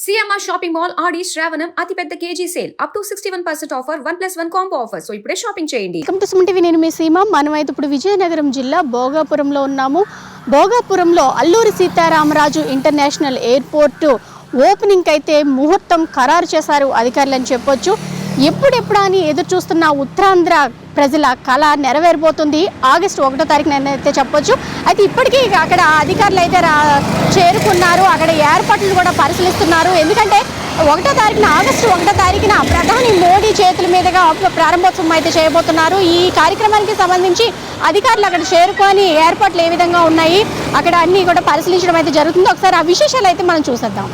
CMR shopping mall Aadi Shravanam అతిపెద్ద KG sale up to 61% offer 1+1 combo offer. So ఇప్పుడే shopping చేయండి. Welcome to Suman TV. నేను మీ సీమ. మనమైతే ఇప్పుడు విజయనగరం జిల్లా భోగాపురంలో ఉన్నాము. భోగాపురంలో Alluri Sitaramaraju international airport opening అయితే ముహూర్తం ఖరారు చేశారు అధికారులు అని చెప్పొచ్చు. ఎప్పుడెప్పుడు అని ఎదురు చూస్తున్న ఉత్తరాంధ్ర ప్రజల కళ నెరవేరబోతుంది. ఆగస్టు 1వ తారీఖున అయితే చెప్పొచ్చు. అయితే ఇప్పటికీ అక్కడ అధికారులు అయితే చేరుకున్నారు. అక్కడ ఏర్పాట్లు కూడా పరిశీలిస్తున్నారు. ఎందుకంటే ఆగస్టు 1వ తారీఖున ప్రధాని మోడీ చేతుల మీదుగా ప్రారంభోత్సవం అయితే చేయబోతున్నారు. ఈ కార్యక్రమానికి సంబంధించి అధికారులు అక్కడ చేరుకొని ఏర్పాట్లు ఏ విధంగా ఉన్నాయి అక్కడ అన్నీ కూడా పరిశీలించడం అయితే జరుగుతుంది. ఒకసారి ఆ విశేషాలు అయితే మనం చూసేద్దాం.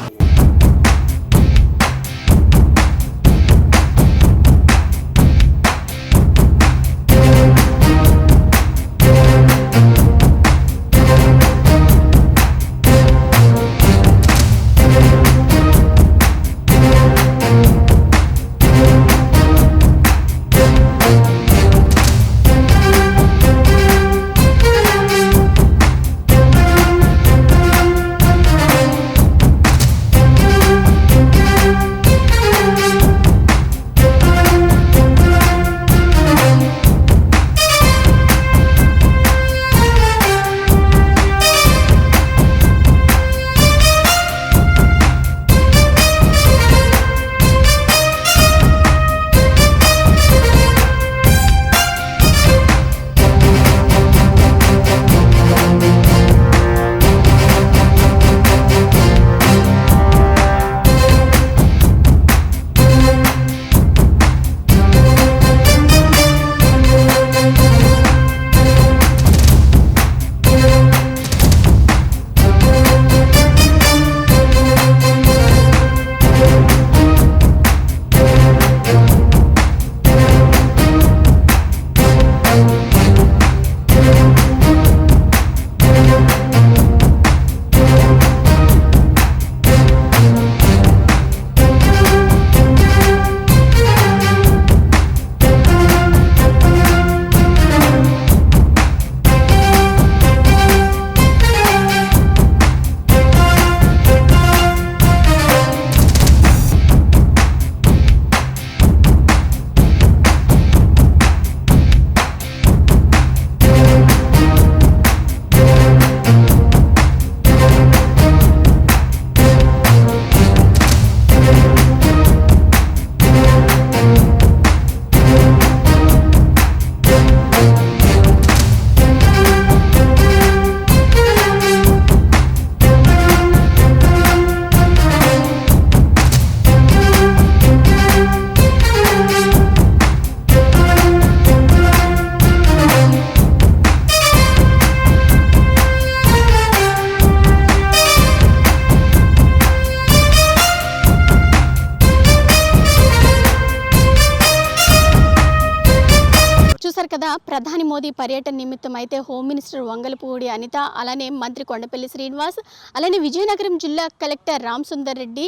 కదా ప్రధాని మోదీ పర్యటన నిమిత్తం అయితే హోమ్ మినిస్టర్ వంగలపూడి అనిత, అలానే మంత్రి కొండపల్లి శ్రీనివాస్, అలానే విజయనగరం జిల్లా కలెక్టర్ రామ్ సుందర్ రెడ్డి,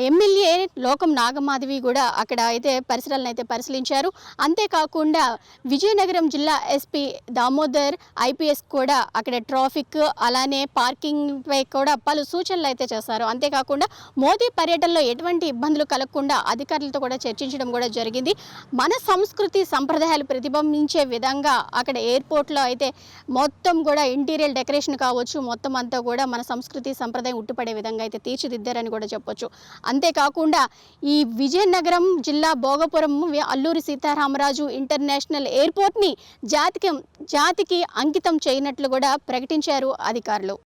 ఎమ్మెల్యే లోకం నాగమాధవి కూడా అక్కడ అయితే పరిసరాలను అయితే పరిశీలించారు. అంతేకాకుండా విజయనగరం జిల్లా ఎస్పీ దామోదర్ ఐపీఎస్ కూడా అక్కడ ట్రాఫిక్ అలానే పార్కింగ్ పై కూడా పలు సూచనలు అయితే చేశారు. అంతేకాకుండా మోదీ పర్యటనలో ఎటువంటి ఇబ్బందులు కలగకుండా అధికారులతో కూడా చర్చించడం కూడా జరిగింది. మన సంస్కృతి సంప్రదాయాలు ప్రతిబింబించే విధంగా అక్కడ ఎయిర్పోర్ట్లో అయితే మొత్తం కూడా ఇంటీరియర్ డెకరేషన్ కావచ్చు, మొత్తం అంతా కూడా మన సంస్కృతి సంప్రదాయం ఉట్టిపడే విధంగా అయితే తీర్చిదిద్దారని కూడా చెప్పొచ్చు. అంతేకాకుండా ఈ విజయనగరం జిల్లా భోగపురం అల్లూరి సీతారామరాజు ఇంటర్నేషనల్ ఎయిర్పోర్ట్ని జాతికి అంకితం చేయనట్లు కూడా ప్రకటించారు అధికారులు.